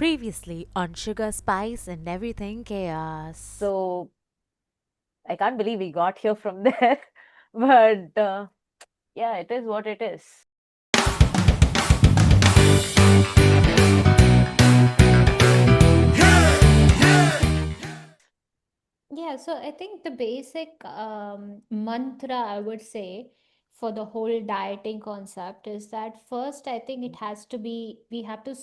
Previously on Sugar, Spice, and Everything Chaos. So I can't believe we got here from there. But yeah, it is what it is. Yeah, so I think the basic mantra I would say for the whole dieting concept is that first, I think it has to be, we have to,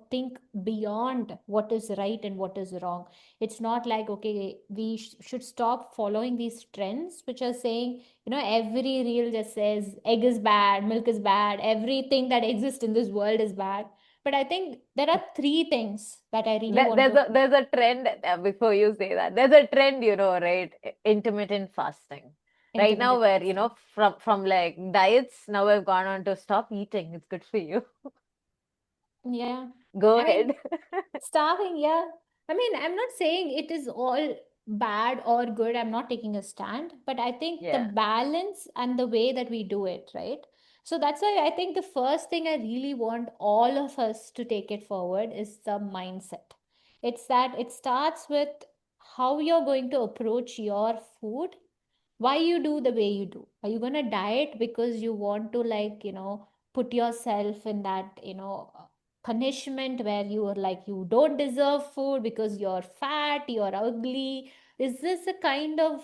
think beyond what is right and what is wrong. It's not like, okay, we should stop following these trends, which are saying, every reel just says egg is bad, milk is bad, everything that exists in this world is bad. But I think there are three things that I really There- want There's to. a there's a trend before you say that. There's a trend, right? Intermittent fasting. Right now, Intermittent where fasting. from like diets, now we've gone on to stop eating. It's good for you. Yeah. Go I mean, ahead. starving, yeah. I mean, I'm not saying it is all bad or good. I'm not taking a stand, but I think the Yeah. balance and the way that we do it, right? So that's why I think the first thing I really want all of us to take it forward is the mindset. It's that it starts with how you're going to approach your food, why you do the way you do. Are you going to diet because you want to, like, put yourself in that, punishment where you are like, you don't deserve food because you're fat, you're ugly? Is this a kind of,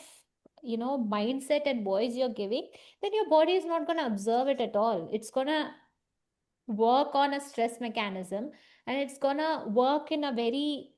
mindset and voice you're giving? Then your body is not going to observe it at all. It's going to work on a stress mechanism, and it's gonna work in a very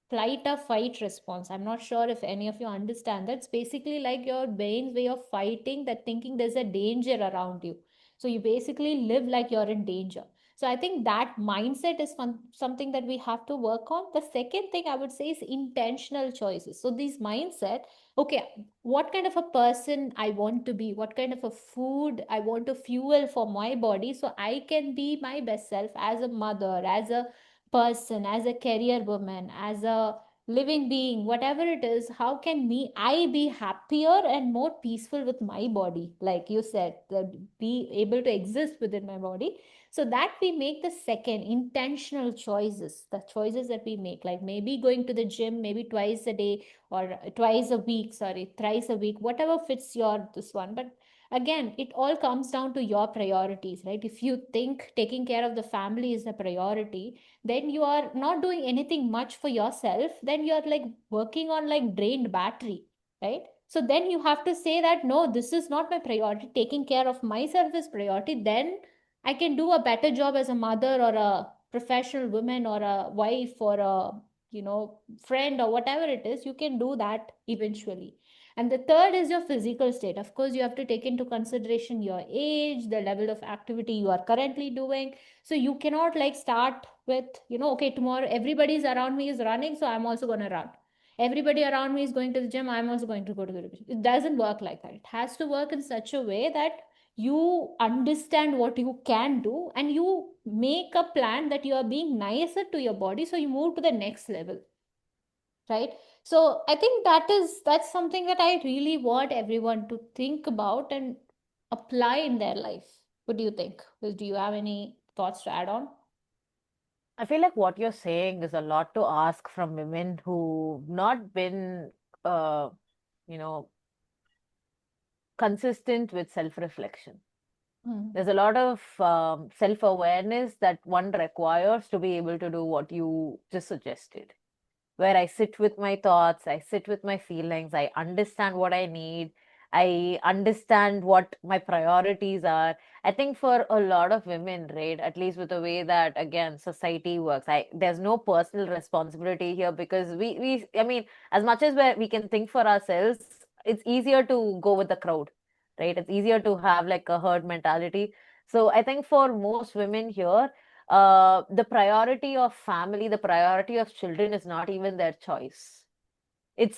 flight or fight response. I'm not sure if any of you understand. That's basically like your brain's way of fighting that, thinking there's a danger around you. So you basically live like you're in danger. So I think that mindset is something that we have to work on. The second thing I would say is intentional choices. So these mindset, okay, what kind of a person I want to be, what kind of a food I want to fuel for my body so I can be my best self as a mother, as a person, as a career woman, as a living being, whatever it is. How can me I be happier and more peaceful with my body, like you said, that be able to exist within my body. So that we make the second intentional choices, the choices that we make, like maybe going to the gym maybe twice a day, or twice a week, sorry, thrice a week, whatever fits your this one. But again, it all comes down to your priorities, right? If you think taking care of the family is a priority, then you are not doing anything much for yourself, then you're like working on like drained battery, right? So then you have to say that no, this is not my priority, taking care of myself is priority. Then I can do a better job as a mother or a professional woman or a wife or a, friend or whatever it is. You can do that eventually. And the third is your physical state. Of course, you have to take into consideration your age, the level of activity you are currently doing. So you cannot like start with, okay, tomorrow everybody's around me is running, so I'm also going to run. Everybody around me is going to the gym, I'm also going to go to the gym. It doesn't work like that. It has to work in such a way that you understand what you can do and you make a plan that you are being nicer to your body, so you move to the next level, right? So I think that's something that I really want everyone to think about and apply in their life. What do you think? Do you have any thoughts to add on? I feel like what you're saying is a lot to ask from women who've not been, uh, you know, consistent with self-reflection. Hmm. There's a lot of self-awareness that one requires to be able to do what you just suggested, where I sit with my thoughts, I sit with my feelings, I understand what I need, I understand what my priorities are. I think for a lot of women, right, at least with the way that again society works, there's no personal responsibility here because I mean, as much as we can think for ourselves, it's easier to go with the crowd, right? It's easier to have like a herd mentality. So I think for most women here, the priority of family, the priority of children is not even their choice. It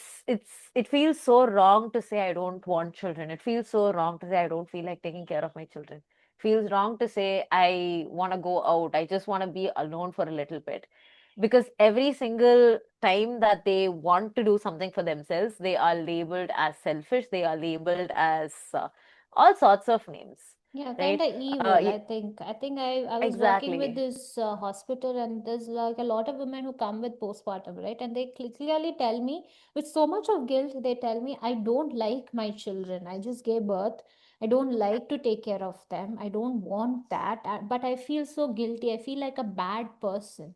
feels so wrong to say I don't want children. It feels so wrong to say I don't feel like taking care of my children. Feels wrong to say I want to go out. I just want to be alone for a little bit. Because every single time that they want to do something for themselves, they are labeled as selfish. They are labeled as all sorts of names. Yeah, kind right? of evil, I Y- think. I was working with exactly. this hospital, and there's like a lot of women who come with postpartum, right? And they clearly tell me, with so much of guilt, they tell me, I don't like my children. I just gave birth. I don't like to take care of them. I don't want that. But I feel so guilty. I feel like a bad person.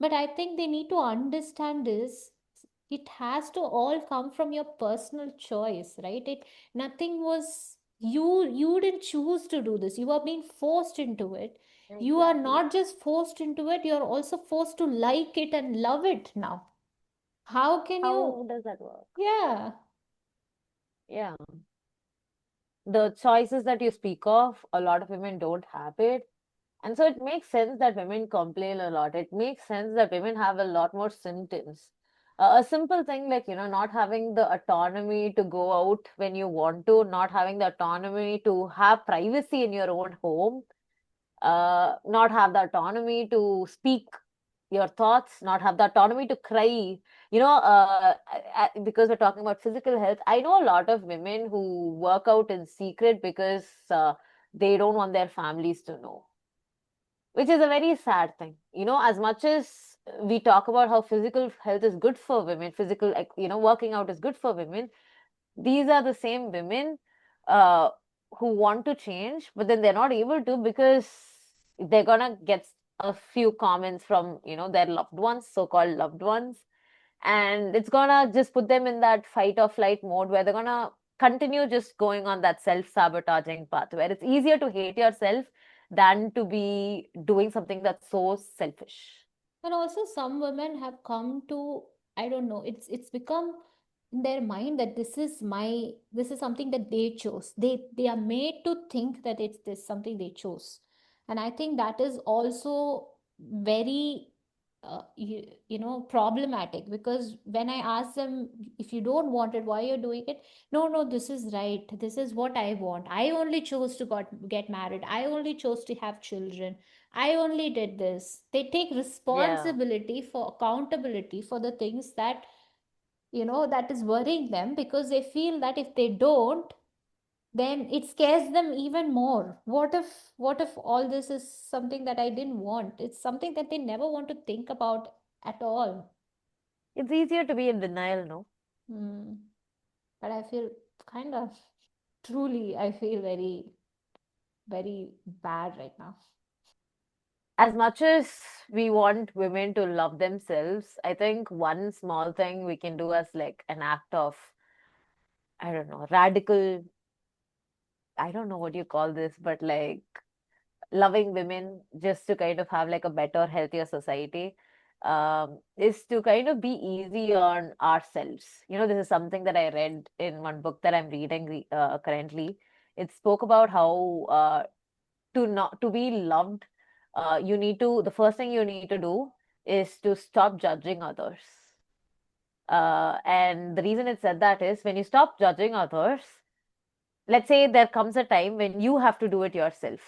But I think they need to understand this. It has to all come from your personal choice, right? Nothing was, you didn't choose to do this. You are being forced into it. You are Exactly. not just forced into it, you're also forced to like it and love it now. How can you? How does that work? Yeah. Yeah. The choices that you speak of, a lot of women don't have it. And so it makes sense that women complain a lot. It makes sense that women have a lot more symptoms. A simple thing like, not having the autonomy to go out when you want to, not having the autonomy to have privacy in your own home, not have the autonomy to speak your thoughts, not have the autonomy to cry. Because we're talking about physical health, I know a lot of women who work out in secret because they don't want their families to know, which is a very sad thing. As much as we talk about how physical health is good for women, physical, like, working out is good for women, these are the same women uh, who want to change, but then they're not able to because they're gonna get a few comments from, their loved ones, so-called loved ones, and it's gonna just put them in that fight or flight mode where they're gonna continue just going on that self-sabotaging path where it's easier to hate yourself than to be doing something that's so selfish. And also some women have come to, I don't know, it's become in their mind that this is something that they chose. They are made to think that it's this something they chose. And I think that is also very problematic, because when I ask them, if you don't want it, why you're doing it? No, no, this is right. This is what I want. I only chose to get married. I only chose to have children. I only did this. They take Yeah. responsibility for accountability for the things that, that is worrying them, because they feel that if they don't, then it scares them even more. What if all this is something that I didn't want? It's something that they never want to think about at all. It's easier to be in denial, no? Hmm. But I feel kind of, truly, I feel very, very bad right now. As much as we want women to love themselves, I think one small thing we can do as like an act of, I don't know, radical, I don't know what you call this, but like loving women just to kind of have like a better, healthier society, is to kind of be easy on ourselves. This is something that I read in one book that I'm reading currently. It spoke about how to be loved, the first thing you need to do is to stop judging others. And the reason it said that is when you stop judging others, let's say there comes a time when you have to do it yourself,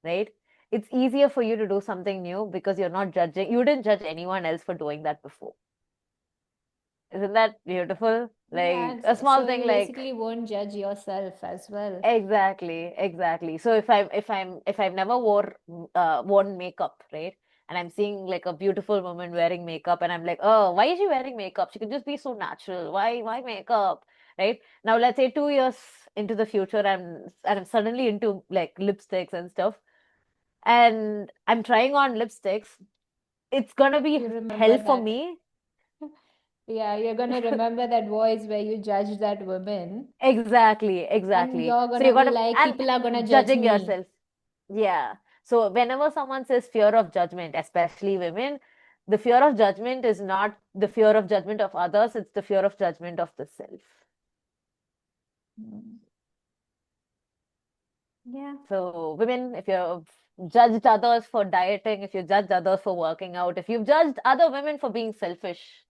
right? It's easier for you to do something new because you're not judging, you didn't judge anyone else for doing that before. Isn't that beautiful? Yeah, Like a small so thing you like, basically won't judge yourself as well. exactly, exactly. So if I've never worn makeup, right? And I'm seeing like a beautiful woman wearing makeup, and I'm like, oh, why is she wearing makeup? She can just be so natural. Why makeup? Right? Now let's say 2 years into the future, I'm suddenly into like lipsticks and stuff, and I'm trying on lipsticks. It's gonna be You remember hell for that. me. Yeah, you're gonna remember that voice where you judged that woman, Exactly, and exactly. you're So gonna you be gotta like, and people are gonna judge judging me. yourself. Yeah. So whenever someone says fear of judgment, especially women, the fear of judgment is not the fear of judgment of others, it's the fear of judgment of the self. Mm. Yeah. So women, if you've judged others for dieting, if you judged others for working out, if you've judged other women for being selfish,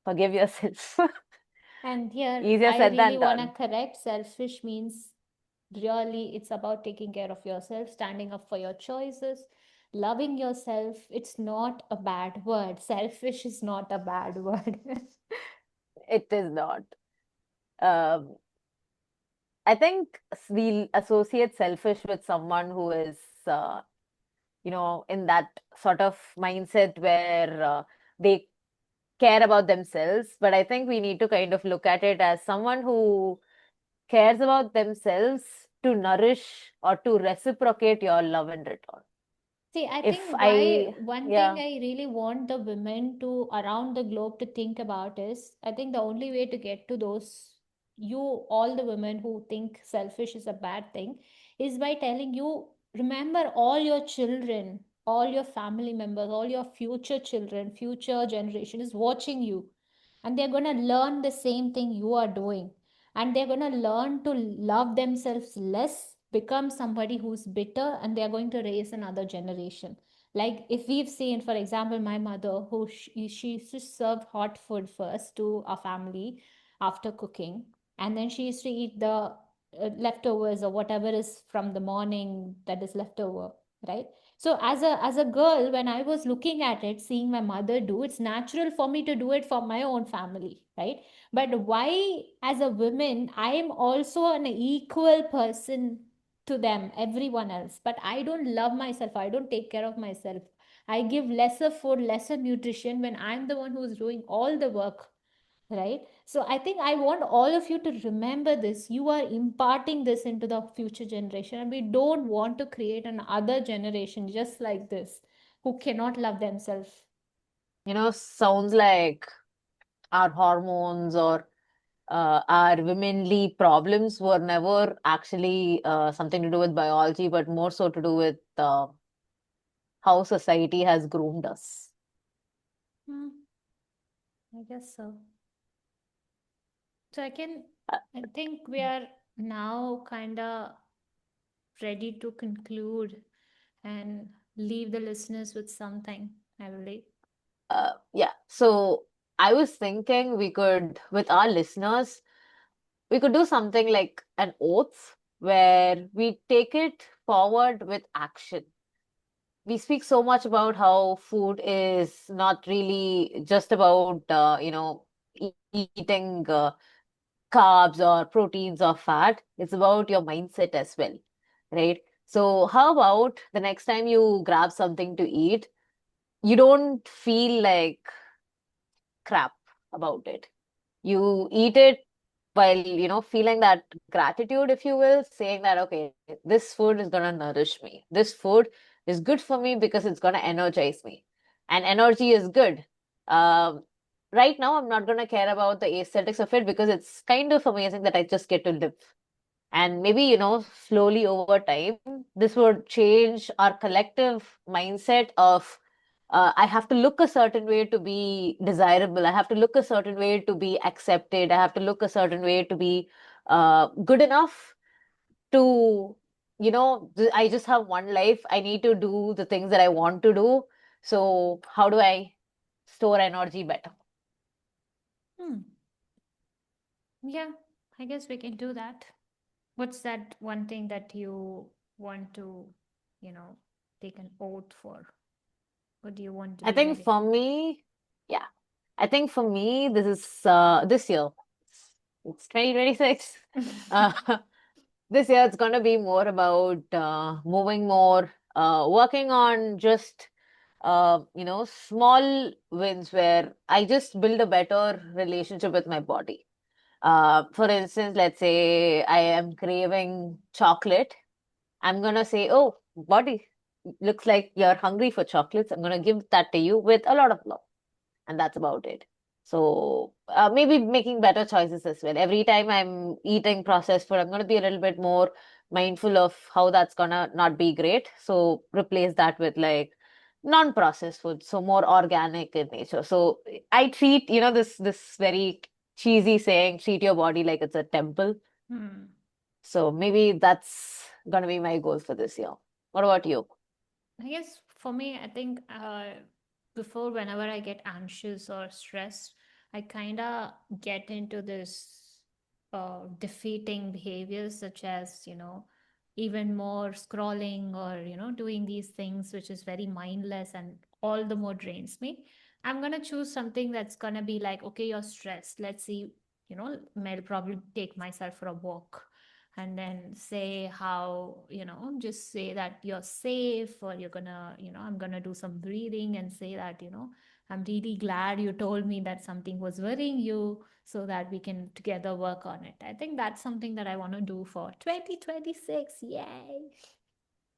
forgive yourself. And here, Easier I said really than wanna done. correct, selfish means really it's about taking care of yourself, standing up for your choices, loving yourself. It's not a bad word. Selfish is not a bad word. It is not. Um, I think we associate selfish with someone who is, in that sort of mindset where they care about themselves. But I think we need to kind of look at it as someone who cares about themselves to nourish or to reciprocate your love in return. See, I If think why I, one thing yeah, I really want the women to around the globe to think about is I think the only way to get to those, you, all the women who think selfish is a bad thing, is by telling you, remember all your children, all your family members, all your future children, future generation is watching you. And they're going to learn the same thing you are doing. And they're going to learn to love themselves less, become somebody who's bitter, and they're going to raise another generation. Like if we've seen, for example, my mother, who she used to serve hot food first to our family after cooking, and then she used to eat the leftovers or whatever is from the morning that is leftover, right? So as a girl, when I was looking at it, seeing my mother do, it's natural for me to do it for my own family, right? But why, as a woman, I am also an equal person to them, everyone else, but I don't love myself, I don't take care of myself, I give lesser food, lesser nutrition when I'm the one who's doing all the work, right? So I think I want all of you to remember this. You are imparting this into the future generation, and we don't want to create another generation just like this who cannot love themselves. sounds like our hormones or our womanly problems were never actually something to do with biology, but more so to do with how society has groomed us. Hmm, I guess so. So Uh, I think we are now kind of ready to conclude and leave the listeners with something, I believe. yeah. So I was thinking we could, with our listeners, we could do something like an oath where we take it forward with action. We speak so much about how food is not really just about, eating carbs or proteins or fat. It's about your mindset as well, right? So, how about the next time you grab something to eat, you don't feel like crap about it. You eat it while, feeling that gratitude, if you will, saying that, okay, this food is going to nourish me. This food is good for me because it's going to energize me. And energy is good. Um, right now, I'm not going to care about the aesthetics of it because it's kind of amazing that I just get to live. And maybe, slowly over time, this would change our collective mindset of I have to look a certain way to be desirable. I have to look a certain way to be accepted. I have to look a certain way to be good enough to, I just have one life. I need to do the things that I want to do. So, how do I store energy better? Hmm. Yeah, I guess we can do that. What's that one thing that you want to, you know, take an oath for? What do you want to I be think ready? for me, yeah, I think for me, this is this year. It's 2026. Uh, this year, it's going to be more about moving more, working on just, small wins where I just build a better relationship with my body. For instance, let's say I am craving chocolate. I'm going to say, oh, body, looks like you're hungry for chocolates. I'm going to give that to you with a lot of love, and that's about it. So maybe making better choices as well. Every time I'm eating processed food, I'm going to be a little bit more mindful of how that's gonna not be great. So replace that with like non-processed food, so more organic in nature. So I treat, this very cheesy saying, treat your body like it's a temple. Hmm. So maybe that's gonna be my goal for this year. What about you? I guess for me, I think before, whenever I get anxious or stressed, I kind of get into this defeating behaviors, such as, even more scrolling or, doing these things, which is very mindless and all the more drains me. I'm going to choose something that's going to be like, okay, you're stressed. Let's see, I'll probably take myself for a walk. and then say how, just say that you're safe, or you're gonna, I'm gonna do some breathing and say that, I'm really glad you told me that something was worrying you, so that we can together work on it. I think that's something that I want to do for 2026. Yay.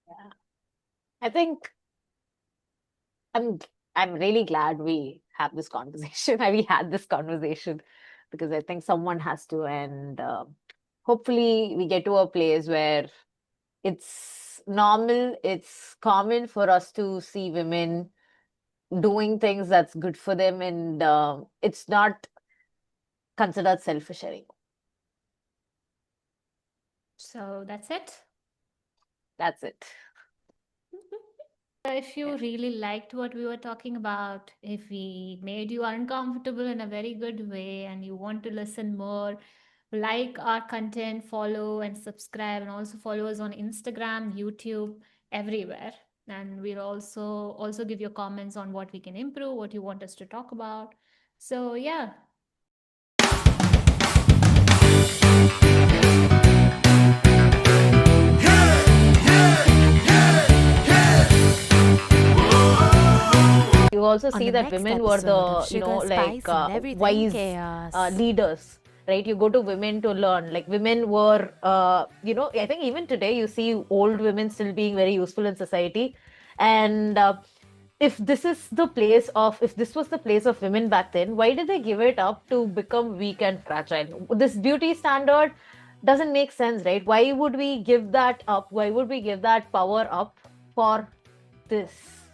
Yeah. I think I'm I'm really glad we have this conversation. We had this conversation because I think someone has to, and hopefully we get to a place where it's normal, it's common for us to see women doing things that's good for them, and it's not considered selfish anymore. So that's it. That's it. If you really liked what we were talking about, if we made you uncomfortable in a very good way and you want to listen more, like our content, follow and subscribe, and also follow us on Instagram, YouTube, everywhere. And we'll also give your comments on what we can improve, what you want us to talk about. So yeah. You also On see the that next women were episode of the, Sugar, Spice, and Everything wise Chaos. leaders, right? You go to women to learn. Like women were, I think even today you see old women still being very useful in society. And if this was the place of women back then, why did they give it up to become weak and fragile? This beauty standard doesn't make sense, right? Why would we give that up? Why would we give that power up for this?